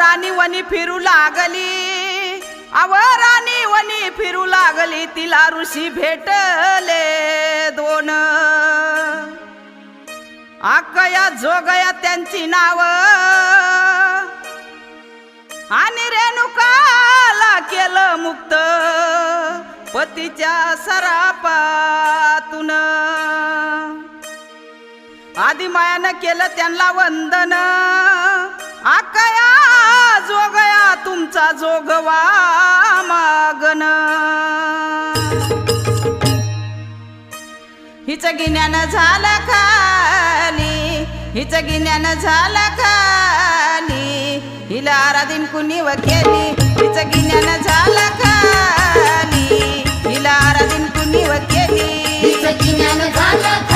राणी वनी फिरू लागली, अव राणी वनी फिरू लागली, तिला ऋषी भेटले दोन. आकया जोगया त्यांची नाव, आणि रेणुकाला केलं मुक्त पतीच्या सरापातून. आदिमायानं केलं त्यांना वंदन, आकया जोगया तुमचा जोगवा मागन. हिचं गिन्यानं झालं खाली, हिचं गिन्यानं झालं खाली, हिला आराधीन कुणी व केली, हिचं गिन्यानं झालं खाली, हिला आराधीन कुणी व केली, हिचं गिन्यानं झालं